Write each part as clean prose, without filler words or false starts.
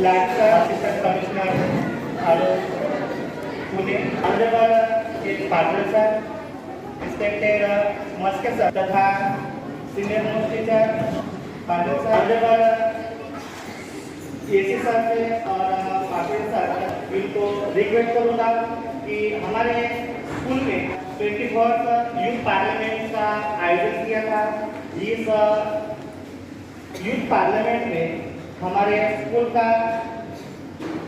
Latkar assistant commissioner Pune, honourable Patil sir, respected Maske sir तथा senior most teacher Patil sir, honourable AC sir से और Patil sir, इनको request करूँगा कि हमारे स्कूल में 21st यूथ पार्लियामेंट का आयोजन किया था। इस यूथ पार्लियामेंट में हमारे स्कूल का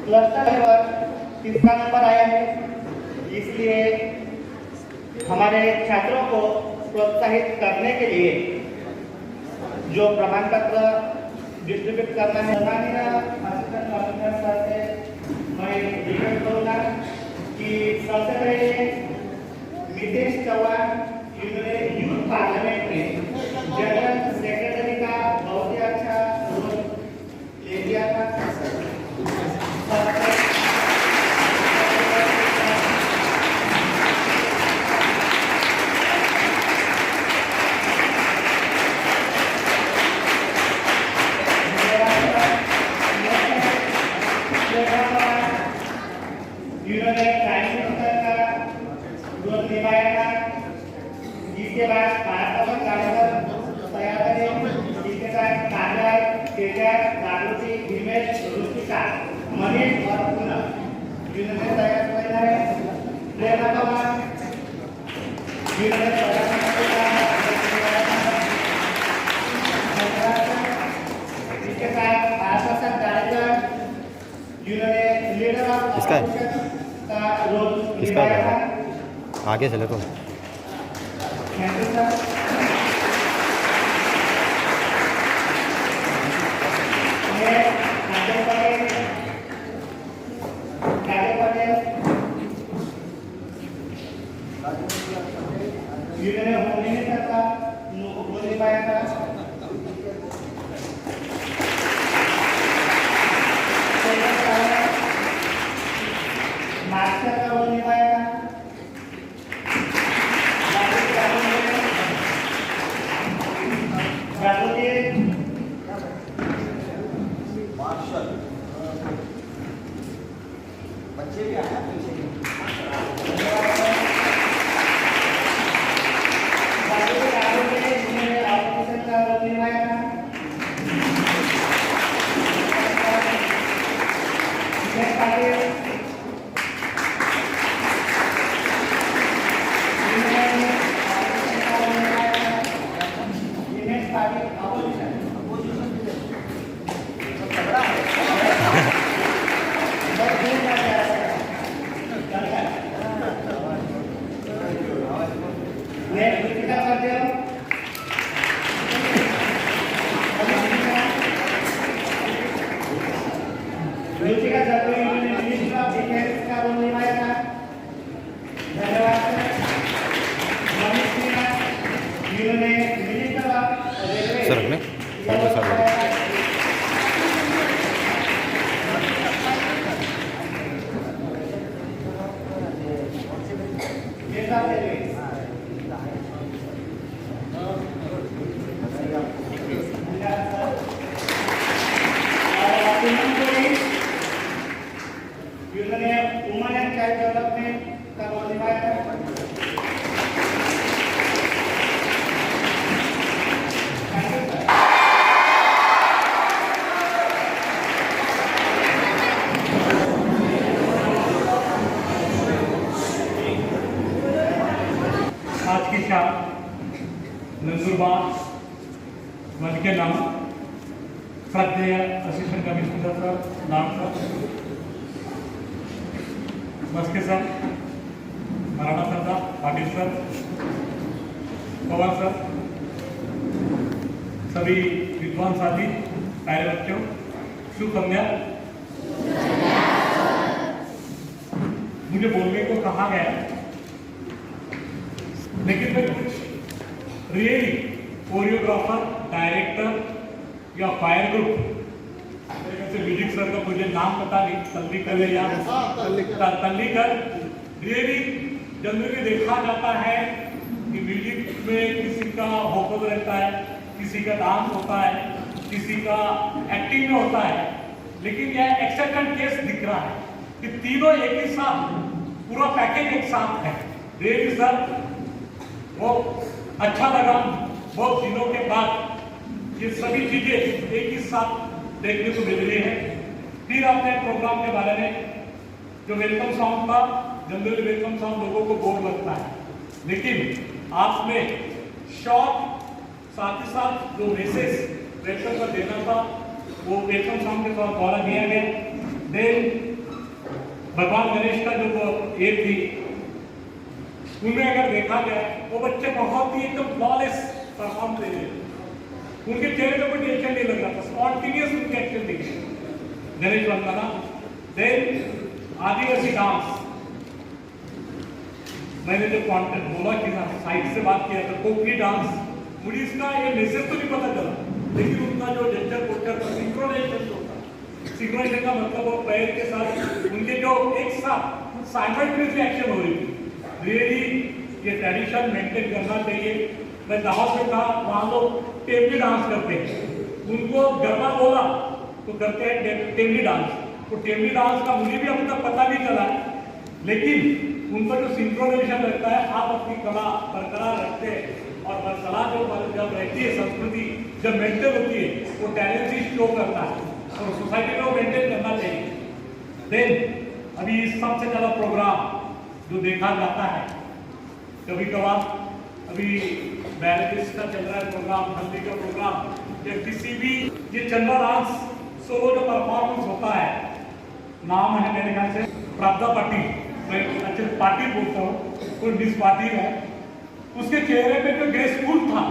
क्लस्टर पर 3रा नंबर आया है, इसलिए हमारे छात्रों को प्रोत्साहित करने के लिए जो प्रमाण पत्र डिस्ट्रीब्यूट करना है, माननीय असिस्टेंट कमिश्नर सर से मैं रिक्वेस्ट करूँगा कि सबसे पहले मितेश चौहान इन्होंने यूथ पार्लियामेंट में जनरल सेक्रेटरी का बहुत ही अच्छा रोल ले लिया था। इन्होंने प्राइम मिनिस्टर का रोल निभाया था। इसके बाद भारत कार्यक्रम तैयार करें, इसके साथ काजल, तेजस, जागृति, हिमेश, रुचिका, मनीष और पूनम इन्होंने तैयार किया है। प्रेरणा पवार इन्होंने इसके साथ आश्वासन कार्यक्रम जिन्होंने लीडर ऑफ ऑपोजिशन का रोल निभाया था। आगे चले तो थैंक यू सर। जिन्होंने होम मिनिस्टर का रोल निभाया था। मास्टर का रोल निभाया था। बच्चे भी आया पीछे रुचिका चतुर्वेदी ने मिनिस्टर ऑफ डिफेंस का रोल निभाया था। धन्यवाद मनीष मीना जिन्होंने मिनिस्टर ऑफ रेलवे सर अपने जिन्होंने वुमेन एंड चाइल्ड डेवलपमेंट का रोल निभाया था। आज की शाम नंदुरबार वन के नाम श्रद्धेय असिस्टेंट कमिश्नर सर, नाम सर, मस्के सर, मराठा सरदार, पाटिल सर, पवार सर, सभी विद्वान साथी, प्यारे बच्चों, शुभ संध्या। मुझे बोलने को कहा गया, लेकिन मैं कुछ रियली कोरियोग्राफर, डायरेक्टर या फायर ग्रुप म्यूजिक सर का मुझे नाम पता नहीं, तल्लीकर या तल्लीकर, रियली जनरली देखा जाता है कि म्यूजिक में किसी का वोकल रहता है, किसी का डांस होता है, किसी का एक्टिंग में होता है, लेकिन यह एक्सेप्शन केस दिख रहा है कि तीनों एक ही साथ, पूरा पैकेज एक साथ है। रियली सर वो अच्छा लगा, बहुत दिनों के बाद ये सभी चीजें एक ही साथ देखने को मिल रही है। फिर अपने प्रोग्राम के बारे में जो वेलकम सॉन्ग था, जनरली वेलकम सॉन्ग लोगों को बोर लगता है, लेकिन आपने शॉर्ट साथ ही साथ जो मैसेज वेलकम का देना था वो वेलकम सॉन्ग के द्वारा दिया गया। देन भगवान गणेश का जो एक थी उनमें अगर देखा जाए वो बच्चे बहुत ही एकदम फ्लॉलेस परफॉर्म दे रहे थे, उनके चेहरे पे कोई टेंशन नहीं लग रहा था, स्पॉन्टेनियस उनके एक्शन दिखे गणेश वंदना। देन आदिवासी डांस, मैंने जो कॉन्टेंट बोला कि साइड से बात किया था, कोकरी डांस, मुझे इसका ये मैसेज तो नहीं पता चला, लेकिन उनका जो जेस्चर पोस्चर था, सिंक्रोनाइजेशन जो था, सिंक्रोनाइजेशन का मतलब वो पैर के साथ उनके जो एक साथ साइमल्टेनियसली एक्शन हो रही थी। रियली ये ट्रेडिशन मेंटेन करना चाहिए। मैं दाहोद में था, वहाँ लोग टेबली डांस करते हैं, उनको गरबा बोला तो करते हैं टेबली डांस। तो टेबली डांस का मुझे भी अभी तक पता नहीं चला, लेकिन उनका जो सिंक्रोनाइजेशन रहता है, आप अपनी कला बरकरार रखते हैं और बरकरार जब रहती है, संस्कृति जब मेंटेन होती है, वो टैलेंट ही शो करता है और सोसाइटी में वो मेंटेन करना चाहिए। देन अभी सबसे ज़्यादा प्रोग्राम जो देखा जाता है कभी कभार, अभी मैरिज का चल रहा है प्रोग्राम, हल्दी का प्रोग्राम या किसी भी ये चंदा डांस सोलो जो परफॉर्मेंस होता है, नाम है मेरे ख्याल से प्राप्ता पाटिल, मैं अच्छे पाटिल बोलता हूँ, कोई मिस पाटिल है, उसके चेहरे पे जो ग्रेसफुल था,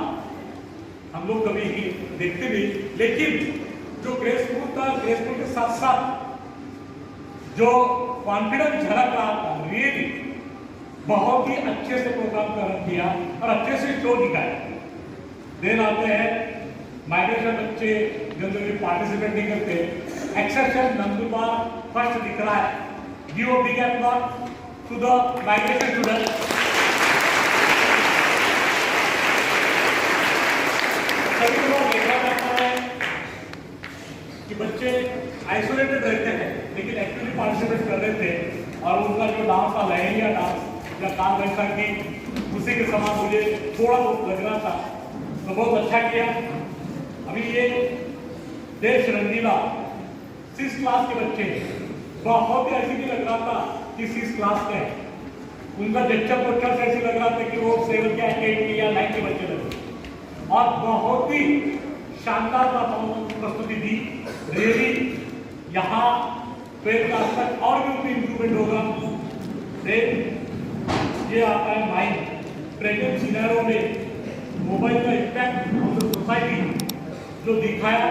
हम लोग कभी देखते नहीं, लेकिन जो ग्रेसफुल था, ग्रेसफुल के साथ साथ जो कॉन्फिडेंस झलक रहा था, रियली बहुत ही अच्छे से प्रोग्राम कर किया और अच्छे से शो दिखाया। देन आते हैं माइग्रेशन, बच्चे जनरली पार्टिसिपेट नहीं करते, एक्सेप्शन नंदुरबार फर्स्ट दिख रहा है। Give a big applause to the migration student. कभी लोग देखा जाता है कि बच्चे आइसोलेटेड रहते हैं, लेकिन एक्टिवली पार्टिसिपेट कर रहे थे और उनका जो डांस था, लहरिया डांस या कान वैसा की, उसी के समान मुझे थोड़ा बहुत लग रहा था, तो बहुत अच्छा किया। अभी ये देश रंगीला 6th क्लास के बच्चे, बहुत ही ऐसी भी लग रहा था कि 6th क्लास के, उनका जेस्चर पोस्चर से ऐसे लग रहा था कि वो 7 या 8 या 9 के बच्चे लगे और बहुत ही शानदार प्रस्तुति दी। रियली यहाँ 12th क्लास तक और भी उनकी इम्प्रूवमेंट होगा। ये आता है माइंड प्रेजेंट सिनेरियो में मोबाइल का इम्पैक्ट ऑन द सोसाइटी जो दिखाया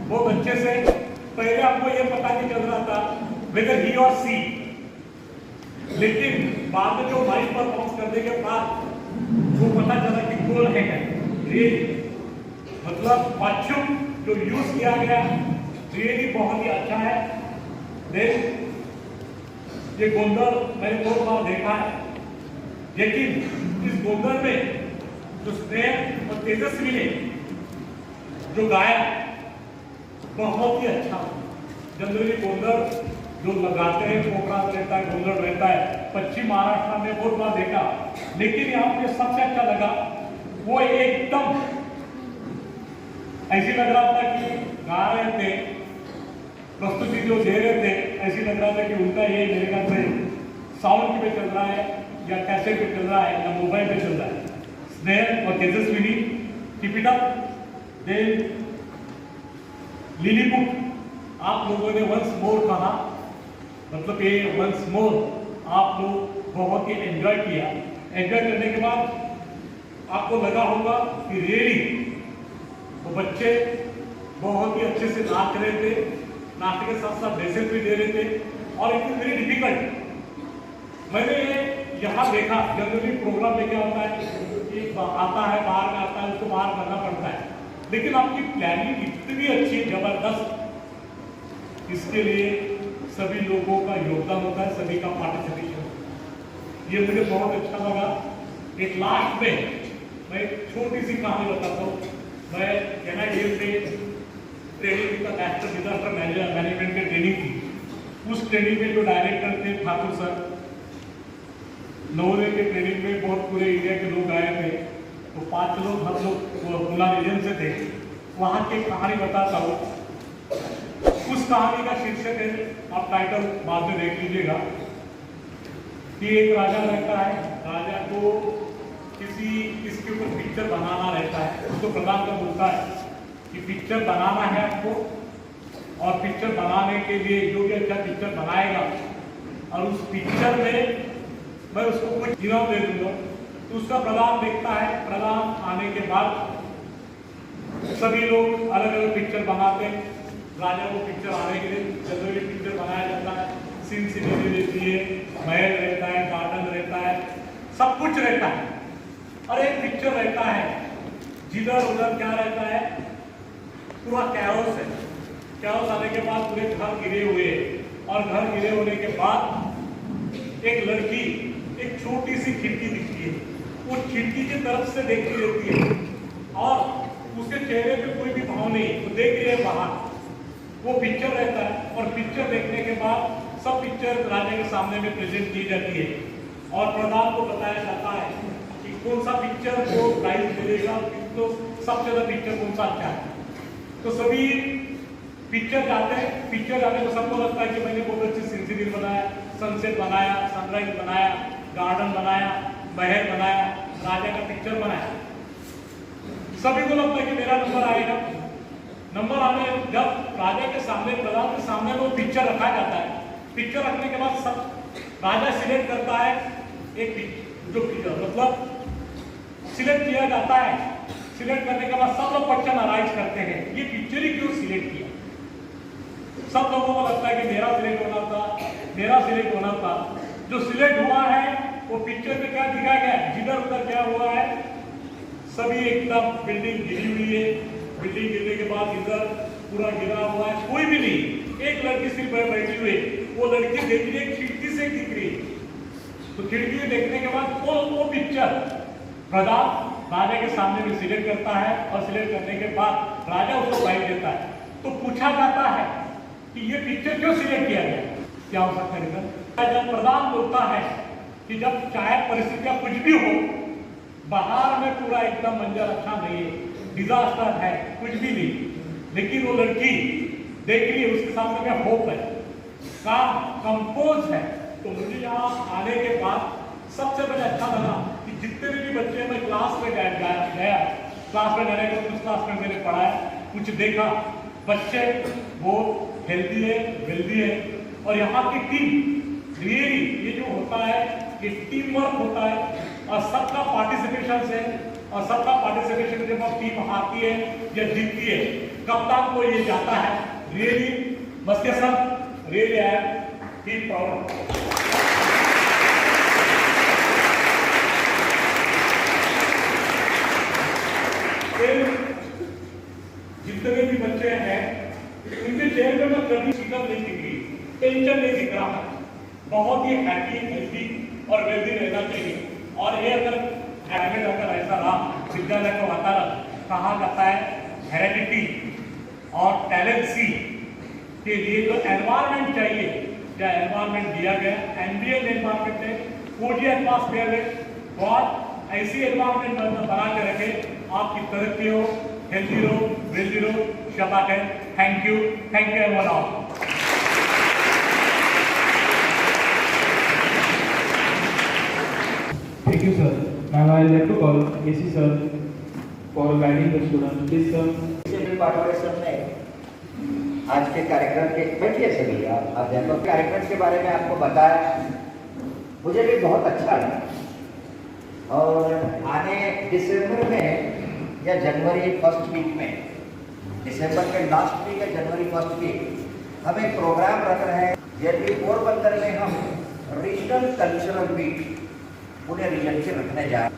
बहुत अच्छे से। पहले आपको ये पता नहीं चल रहा था वेदर ही और सी, लेकिन बाद में जो माइंड परफॉर्मेंस करने के बाद वो पता चला कि कौन है रियली, मतलब वाच्यूम जो यूज किया गया रियली बहुत ही अच्छा है। देख ये गोंदल मैंने बहुत बार देखा है, लेकिन इस गोंदल में जो स्नेह और तेजस्वी ने जो गाया बहुत ही अच्छा। जनरली गोंदल जो लगाते हैं, पोखराज रहता है, गोंदल रहता है, पश्चिम महाराष्ट्र में बहुत बार देखा, लेकिन यहाँ मुझे सबसे अच्छा लगा वो एकदम ऐसी लग रहा था कि गा रहे थे, प्रस्तुति जो दे रहे थे ऐसी लग रहा था कि उनका ये मेरे ख्याल से साउंड पे चल रहा है या कैसेट पे चल रहा है या मोबाइल पे चल रहा है। स्नेह और Tejaswini keep it up. Then Lilliput, आप लोगों ने वंस मोर कहा, मतलब ये वंस मोर आप लोग बहुत ही एंजॉय किया। एंजॉय करने के बाद आपको लगा होगा कि रियली वो बच्चे बहुत ही अच्छे से नाच रहे थे, नाचने के साथ साथ मैसेज भी दे रहे थे और इट इज वेरी डिफिकल्ट। मैंने यहाँ देखा जनरली प्रोग्राम लेके आता है कि आता है, बाहर में आता है, उसको बाहर करना पड़ता है, लेकिन आपकी प्लानिंग इतनी अच्छी जबरदस्त, इसके लिए सभी लोगों का योगदान होता है, सभी का पार्टिसिपेशन। ये मुझे बहुत अच्छा लगा। एक लास्ट में मैं एक छोटी सी कहानी बताता हूँ। मैं एनआईडीएल में ट्रेनिंग का नेशनल डिजास्टर मैनेजमेंट की ट्रेनिंग थी। उस ट्रेनिंग में जो डायरेक्टर थे ठाकुर सर, नवोदय के ट्रेनिंग में बहुत पूरे इंडिया के लोग आए थे, तो 5 लोग हम लोग पूना रीजन से थे। वहाँ की कहानी बताता हूँ। उस कहानी का शीर्षक है, आप टाइटल बाद में देख लीजिएगा, कि एक राजा रहता है, राजा को किसके ऊपर पिक्चर बनाना रहता है। उसको प्रधान का बोलता है कि पिक्चर बनाना है आपको, और पिक्चर बनाने के लिए जो भी अच्छा पिक्चर बनाएगा और उस पिक्चर में मैं उसको कुछ इनाम दे दूंगा। तो उसका प्रधान देखता है। प्रधान आने के बाद सभी लोग अलग अलग पिक्चर बनाते हैं। राजा को पिक्चर आने के लिए जनरली पिक्चर बनाया जाता है, सीन सीनरी रहती है, महल रहता है, गार्डन रहता है, सब कुछ रहता है। और एक पिक्चर रहता है जिधर उधर क्या रहता है, पूरा कैओस है। कैओस आने के बाद पूरे घर गिरे हुए हैं, और घर गिरे होने के बाद एक लड़की एक छोटी सी खिड़की दिखती है, वो खिड़की की तरफ से देखती रहती है, और उसके चेहरे पे कोई भी भाव नहीं, वो देख रही है बाहर। वो पिक्चर रहता है, और पिक्चर देखने के बाद सब पिक्चर राजा के सामने में प्रेजेंट की जाती है, और प्रधान को बताया जाता है कि कौन सा पिक्चर को प्राइज मिलेगा, तो सबसे ज्यादा पिक्चर कौन सा अच्छा है। तो सभी पिक्चर जाते हैं। पिक्चर जाने को सबको लगता है कि मैंने बहुत अच्छी सीनरी बनाया, सनसेट बनाया, सनराइज बनाया, गार्डन बनाया, महल बनाया, राजा का पिक्चर बनाया। सभी को लगता है कि मेरा नंबर आएगा। नंबर आने जब राजा के सामने, प्रधान के सामने वो पिक्चर रखा जाता है। पिक्चर रखने के बाद सब राजा सिलेक्ट करता है एक जो मतलब सिलेक्ट किया जाता है। सिलेक्ट करने के बाद सब लोग क्वेश्चन अराइज करते हैं, ये पिक्चर ही क्यों सिलेक्ट किया। सब लोगों को लगता है कि मेरा सिलेक्ट होना था, मेरा सिलेक्ट होना था। जो सिलेक्ट हुआ है वो पिक्चर में क्या दिखाया गया, जिधर उधर क्या हुआ है, सभी एकदम बिल्डिंग गिरी हुई है। बिल्डिंग गिरने के बाद इधर पूरा गिरा हुआ है, कोई भी नहीं, एक लड़की सिर्फ बैठी हुई है। वो लड़की देख रही है, खिड़की से दिख रही है। तो खिड़की में देखने के बाद वो पिक्चर प्रधान राजा के सामने में सिलेक्ट करता है, और सिलेक्ट करने के बाद राजा उसको प्राइज देता है। तो पूछा जाता है कि ये पिक्चर क्यों सिलेक्ट किया गया, क्या हो सकता है रीजन। जब प्रधान बोलता है कि जब चाहे परिस्थितियां कुछ भी हो, बाहर में पूरा एकदम मंजर अच्छा नहीं है, डिजास्टर है, कुछ भी नहीं, लेकिन वो लड़की देख रही है, उसके सामने में होप है, काम कंपोज है। तो मुझे यहाँ आने के बाद सबसे पहले अच्छा लगा कि जितने भी बच्चे मैं क्लास में गया क्लास में जाने के कुछ क्लास में मैंने पढ़ाया, कुछ देखा, बच्चे बहुत हेल्दी है, वेल्दी है। और यहाँ की टीम रियली, ये जो होता है कि टीम वर्क होता है, और सबका पार्टिसिपेशन से, और सबका पार्टिसिपेशन जब टीम हारती है या जीतती है, कप्तान को ये जाता है। Really Maske sir, really I am feel proud. जितने भी बच्चे हैं उनके चेहरे में मैं कभी शिकन नहीं दिख रही, टेंशन नहीं दिख रहा है, बहुत ही हैप्पी, हेल्दी और वेल्दी रहना चाहिए। और ये अगर ऐसा रहा, विद्यालय का वातावरण कहा जाता है हेरिडिटी और टैलेंसी के लिए जो एनवायरमेंट चाहिए, क्या एनवायरमेंट दिया गया, एम्बिएंट एनवायरमेंट है, कोजी एटमॉस्फेयर है, बहुत ऐसी एनवायरमेंट बना के रखे, आपकी तरक्की हो, हेल्दी रहो, वेल्दी रहो, शबाश। Thank you everyone all. Thank you, sir. Now I would like to call AC sir for guiding the students. Please, sir. Disable corporation ने आज के कार्यक्रम के बैठिए सभी अध्यापक कार्यक्रम के बारे में आपको बताया, मुझे भी बहुत अच्छा लगा। और आने दिसंबर में या जनवरी फर्स्ट वीक में, दिसंबर के लास्ट वीक या जनवरी फर्स्ट वीक हम एक प्रोग्राम रख रहे हैं। यदि पोरबंदर में हम रीजनल कल्चरल वीक पूरे रीजन के रखने जा रहे हैं।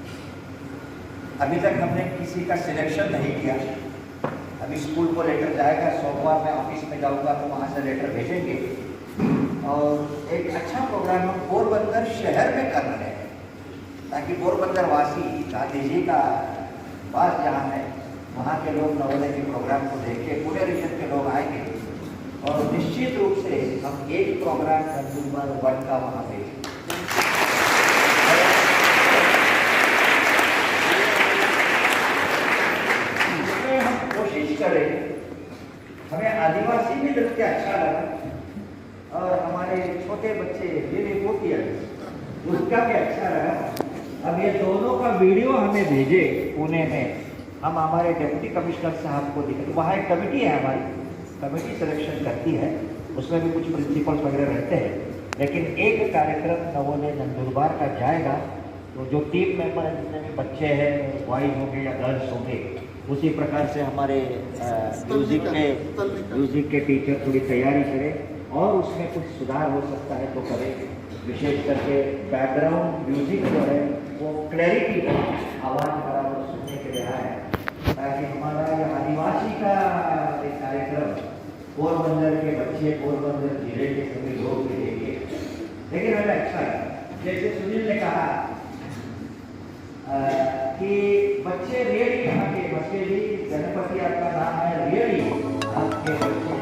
अभी तक हमने किसी का सिलेक्शन नहीं किया। अभी स्कूल को लेटर जाएगा, सोमवार में ऑफिस में जाऊंगा तो वहाँ से लेटर भेजेंगे, और एक अच्छा प्रोग्राम हम पोरबंदर शहर में कर रहे हैं, ताकि पोरबंदर वासी, गांधी जी का वास जहाँ है, वहाँ के लोग नवोदय के प्रोग्राम को देख के पूरे रीजन के लोग आएंगे और निश्चित रूप से हम एक प्रोग्राम नंदुरबार 1 का वहाँ पे हम कोशिश करें। हमें आदिवासी भी नृत्य अच्छा लगा और हमारे छोटे बच्चे मेरे पोतिया उसका भी अच्छा लगा। अब ये दोनों का वीडियो हमें भेजे पुणे में, हम हमारे डिप्टी कमिश्नर साहब को दिखे। वहाँ एक कमेटी है हमारी, कमेटी सिलेक्शन करती है, उसमें भी कुछ प्रिंसिपल्स वगैरह रहते हैं, लेकिन एक कार्यक्रम नवोदय नंदुरबार का जाएगा। तो जो टीम मेंबर जितने भी बच्चे हैं, बॉयज होंगे या गर्ल्स होंगे, उसी प्रकार से हमारे म्यूजिक के टीचर थोड़ी तैयारी करें और उसमें कुछ सुधार हो सकता है तो करें। विशेष करके बैकग्राउंड म्यूजिक जो है वो क्लैरिटी हो, आवाज़ बराबर सुनने के लिए आए, ताकि हमारा ये आदिवासी का एक कार्यक्रम पोरबंदर के बच्चे, पोरबंदर जिले के सभी लोग भी देखेंगे। लेकिन हमें अच्छा है, जैसे सुनील ने कहा कि बच्चे रेडी, यहाँ के बच्चे भी, गणपति आपका नाम है रेडी, आपके बच्चे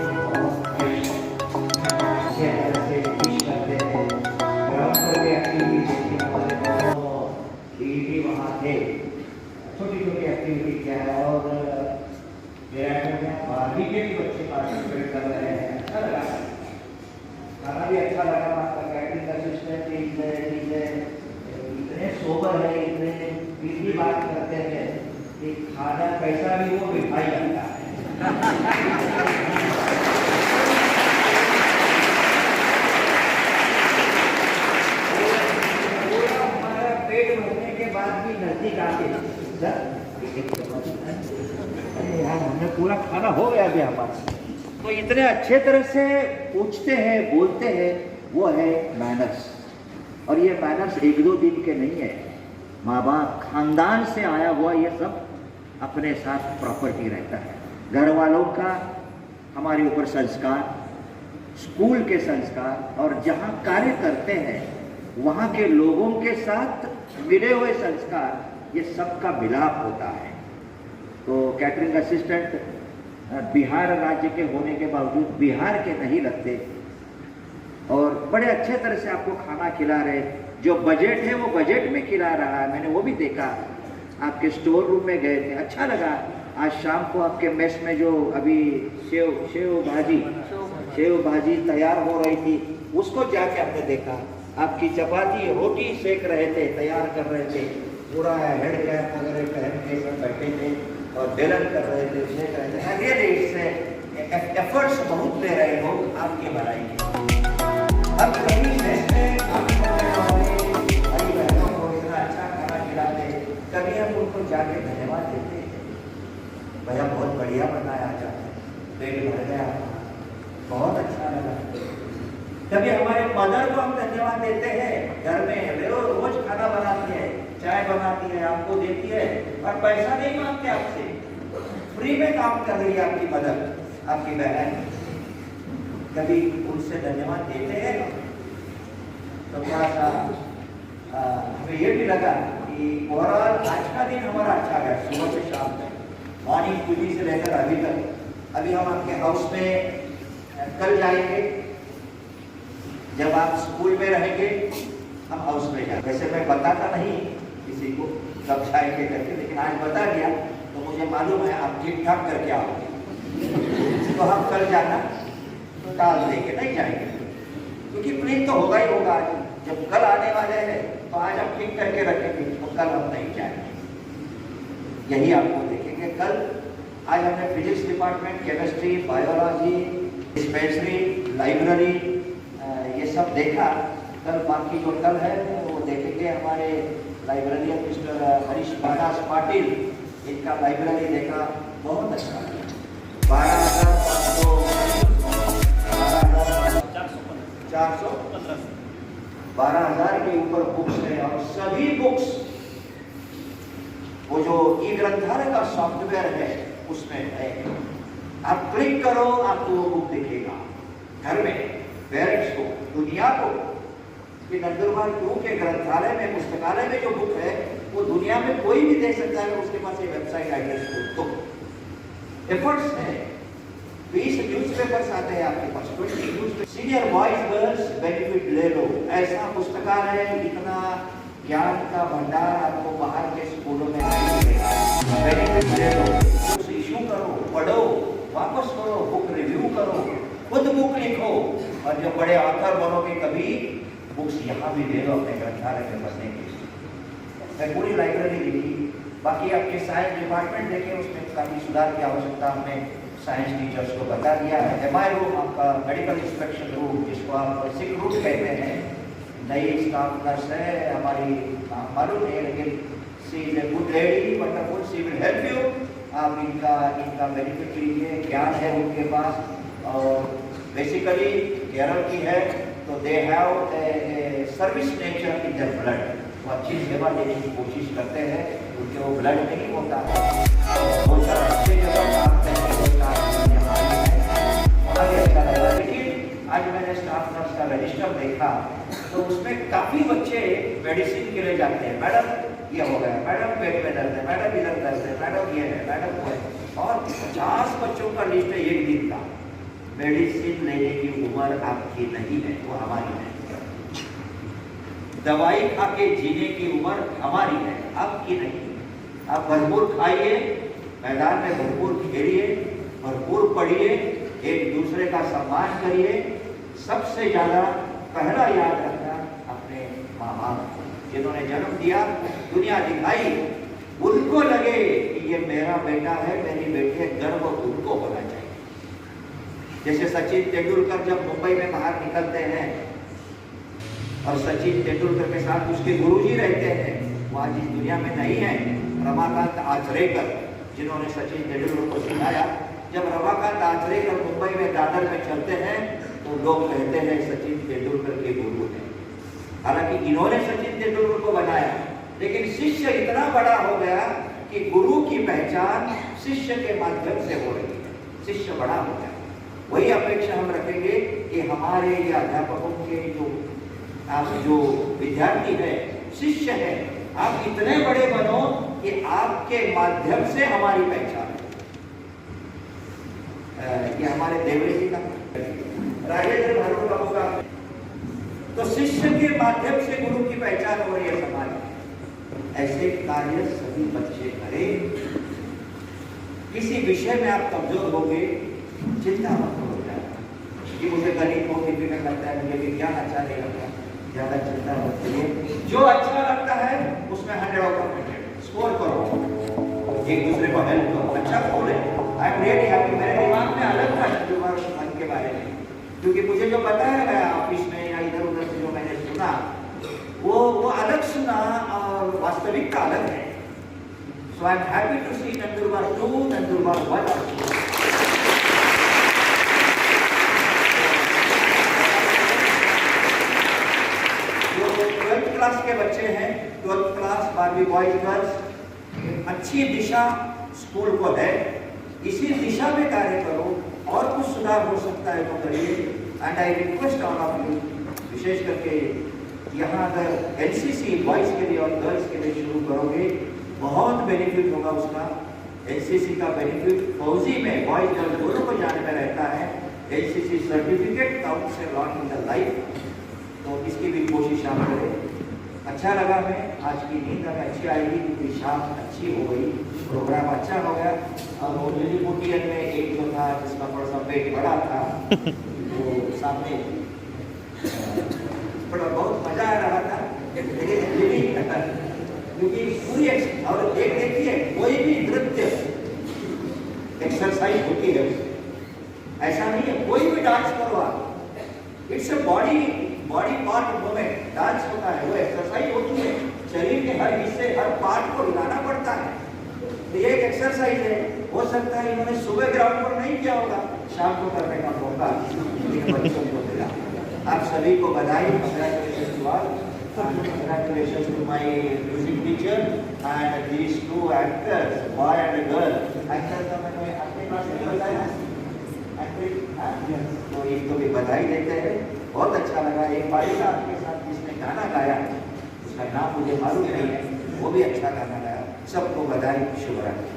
अच्छे तरह से विश करते हैं। ग्राउंड पर भी एक्टिविटी देखी, हमारे डीडी वहाँ थे, छोटी छोटी एक्टिविटी क्या है। और में 12वीं के भी बच्चे पार्टिसिपेट कर रहे हैं, अच्छा लगा, खाना भी अच्छा लगा। वहाँ का कैटरिंग असिस्टेंट इतने सोबर है, इतने सीधी बात करते हैं कि खाना कैसा भी वो मिठाई लगता है। पूरा हमारा पेट भरने के बाद भी नजदीक आके अरे यार हमने पूरा खाना हो गया अभी हमारा। तो इतने अच्छे तरह से पूछते हैं, बोलते हैं, वो है मैनर्स। और ये मैनर्स 1-2 दिन के नहीं है, माँ बाप खानदान से आया हुआ ये सब अपने साथ प्रॉपर्टी रहता है। घर वालों का हमारे ऊपर संस्कार, स्कूल के संस्कार, और जहाँ कार्य करते हैं वहाँ के लोगों के साथ मिले हुए संस्कार, ये सबका मिलाप होता है। तो कैटरिंग असिस्टेंट बिहार राज्य के होने के बावजूद बिहार के नहीं लगते और बड़े अच्छे तरह से आपको खाना खिला रहे। जो बजट है वो बजट में खिला रहा है, मैंने वो भी देखा। आपके स्टोर रूम में गए थे, अच्छा लगा। आज शाम को आपके मेस में जो अभी सेव भाजी तैयार हो रही थी, उसको जाके हमने देखा। आपकी चपाती रोटी सेक रहे थे, तैयार कर रहे थे, पूरा हेड कैप वगैरह पहन के सब बैठे थे और बेलन कर रहे थे, सेक रहे थे। रियली इससे एफर्ट्स बहुत ले रहे लोग आपकी भलाई के। अब कहीं मेस में काम करने वाले भाई बहनों को इतना अच्छा खाना खिलाते, कभी हम उनको जाके धन्यवाद देते हैं, भैया बहुत बढ़िया बनाया, आज पेट भर गया, बहुत अच्छा लगा। कभी हमारे मदर को हम धन्यवाद देते हैं, घर में रोज खाना बनाती है, चाय बनाती है, आपको देती है और पैसा नहीं मांगते आपसे, फ्री में काम कर रही है आपकी मदर, आपकी बहन। कभी उनसे धन्यवाद देते हैं तो थोड़ा सा हमें ये भी लगा कि ओवरऑल आज का दिन हमारा अच्छा गया, सुबह से शाम तक, मॉर्निंग पूजी से लेकर अभी तक। अभी हम आपके हाउस में कल जाएंगे, जब आप स्कूल में रहेंगे हम हाउस में जाएंगे। वैसे मैं बताता नहीं किसी को कब जाएंगे करके, लेकिन आज बता दिया तो मुझे मालूम है आप ठीक ठाक करके आओगे। तो हम कल जाना टाल देंगे, नहीं जाएंगे, क्योंकि प्लेन तो होगा ही होगा। आज जब कल आने वाले हैं तो आज हम ठीक करके रखेंगे, तो कल हम नहीं जाएंगे। यही आपको देखेंगे कल। आज हमने physics department, chemistry, biology, dispensary, library, ये सब देखा। कल बाकी जो कल है वो देखेंगे। हमारे लाइब्रेरियन मिस्टर हरीश प्रकाश पाटिल, इनका लाइब्रेरी देखा, बहुत अच्छा है। 12,000 के ऊपर बुक्स है और सभी बुक्स वो जो ई ग्रंथालय का सॉफ्टवेयर है उसमें है। आप क्लिक करो आपको वो बुक दिखेगा घर में, पेरेंट्स को, दुनिया को। कि नंदुरबार 2 के ग्रंथालय में, पुस्तकालय में जो बुक है वो दुनिया में कोई भी दे सकता है, उसके पास ये वेबसाइट एड्रेस हो तो। एफर्ट्स हैं। 20 न्यूज़पेपर्स आते हैं आपके पास, 20 newspaper. Senior boys girls benefit ले लो, ऐसा पुस्तकालय, इतना ज्ञान का भंडार आपको बाहर के स्कूलों में नहीं मिलेगा। बेनिफिट ले लो, बुक्स इशू करो, पढ़ो, वापस करो, बुक रिव्यू करो, खुद बुक लिखो, और जब बड़े ऑथर बनोगे कभी बुक्स यहाँ भी ले लो अपने ग्रंथालय में पढ़ने के लिए। मैं पूरी लाइब्रेरी लिखी। बाकी आपके साइंस डिपार्टमेंट देखें, उसमें काफ़ी सुधार की आवश्यकता हमने साइंस टीचर्स को बता दिया है। एमआई रूम, आपका मेडिकल इंस्पेक्शन रूम, जिसको आप सिक रूम कहते हैं, नई स्टाफ नर्स है हमारी, मालूम नहीं, लेकिन she is a good lady, wonderful, she will help you. आप इनका बेनिफिट लीजिए, ज्ञान है उनके पास, और बेसिकली केरल की है तो they have a service nature in their blood. वो अच्छी सेवा देने की कोशिश करते हैं, उनके वो ब्लड नहीं होता है, बहुत सारा अच्छे जगह काम करने का यहाँ आगे अच्छा लगा। लेकिन आज मैंने स्टाफ नर्स का रजिस्टर देखा तो उसमें काफ़ी बच्चे मेडिसिन के लिए जाते हैं। मैडम ये हो गया, मैडम पेट में दर्द है, मैडम इधर दर्द है, मैडम ये है, मैडम वो है, और 50 बच्चों का लिस्ट है एक दिन का। मेडिसिन लेने की उम्र आपकी नहीं है, वो हमारी है। दवाई खा के जीने की उम्र हमारी है, आपकी नहीं। आप भरपूर खाइए, मैदान में भरपूर खेलिए, भरपूर पढ़िए, एक दूसरे का सम्मान करिए। सबसे ज़्यादा पहला याद रखना अपने माँ बाप, जिन्होंने जन्म दिया, दुनिया दिखाई, उनको लगे कि ये मेरा बेटा है, मेरी बेटी है, गर्व उनको होना चाहिए। जैसे सचिन तेंदुलकर जब मुंबई में बाहर निकलते हैं और सचिन तेंदुलकर के साथ उसके गुरुजी रहते हैं, वो आज इस दुनिया में नहीं है। रमाकांत आचरेकर, जिन्होंने सचिन तेंदुलकर को सिखाया, जब रमाकांत आचरेकर मुंबई में दादर में चलते हैं तो लोग कहते हैं सचिन तेंदुलकर के गुरु हैं। हालांकि इन्होंने सचिन तेंदुलकर को बनाया, लेकिन शिष्य इतना बड़ा हो गया कि गुरु की पहचान शिष्य के माध्यम से हो रही है, शिष्य बड़ा हो गया। वही अपेक्षा हम रखेंगे कि हमारे ये अध्यापकों के जो विद्यार्थी है, शिष्य है, आप इतने बड़े बनो कि आपके माध्यम से हमारी पहचान है। ये हमारे देवरे जी का, राजेंद्र भार्गव बाबू का, तो शिष्य के माध्यम से गुरु की पहचान हो रही है समाज में। ऐसे कार्य सभी बच्चे करें। किसी विषय में आप कमजोर होंगे, चिंता मत करो कि मुझे गणित बहुत डिफिकल्ट लगता है, मुझे विज्ञान अच्छा नहीं लगता, ज्यादा चिंता मत करिए। जो अच्छा लगता है उसमें 100% स्कोर करो, एक दूसरे को हेल्प करो, अच्छा खोले। I am really happy. मेरे दिमाग में अलग था मन के बारे में, क्योंकि मुझे जो बताया गया ऑफिस में या इधर उधर से जो मैंने सुना, वो अलग सुना और वास्तविकता अलग है। So I am happy to see Nandurbar 2, Nandurbar 1 class के बच्चे हैं, 12th क्लास, 12वीं बॉयज गर्ल्स, अच्छी दिशा स्कूल को है, इसी दिशा में कार्य करो, और कुछ सुधार हो सकता है तो करिए। And I request all of you, विशेष करके यहाँ अगर एनसीसी बॉयज के लिए और गर्ल्स के लिए शुरू करोगे, बहुत बेनिफिट होगा उसका। एनसीसी का बेनिफिट फौजी में बॉयज गर्ल्स दोनों को जाने में रहता है। NCC certificate counts a lot in the life, तो इसकी भी कोशिश आप करें। अच्छा लगा, मैं आज की नींद हमें अच्छी आएगी क्योंकि शाम अच्छी हो गई, प्रोग्राम अच्छा हो गया। और वो लिलीपुटियन में एक जो था जिसका थोड़ा सा पेट बड़ा था, वो सामने थोड़ा बहुत मजा आ रहा था, क्योंकि पूरी और एक देखिए कोई भी नृत्य एक्सरसाइज होती है, ऐसा नहीं है कोई भी डांस करो आप, it's a body part movement, dance होता है, वो एक्सरसाइज होती है, शरीर के हर हिस्से हर पार्ट को हिलाना पड़ता है, तो ये एक एक्सरसाइज है। हो सकता है इन्होंने सुबह ग्राउंड पर नहीं किया होगा, शाम को करने का मौका इन बच्चों को मिला। आप सभी को बधाई, congratulations to my music teacher and these 2 actors, boy and girl. Actors का मैंने अपने क्लास में बताया, तो इनको भी बधाई देते हैं। बहुत अच्छा लगा। एक बालिका आपके साथ जिसने गाना गाया, उसका नाम मुझे मालूम नहीं है, वो भी अच्छा गाना गाया। सबको बधाई, शुभ रात्रि।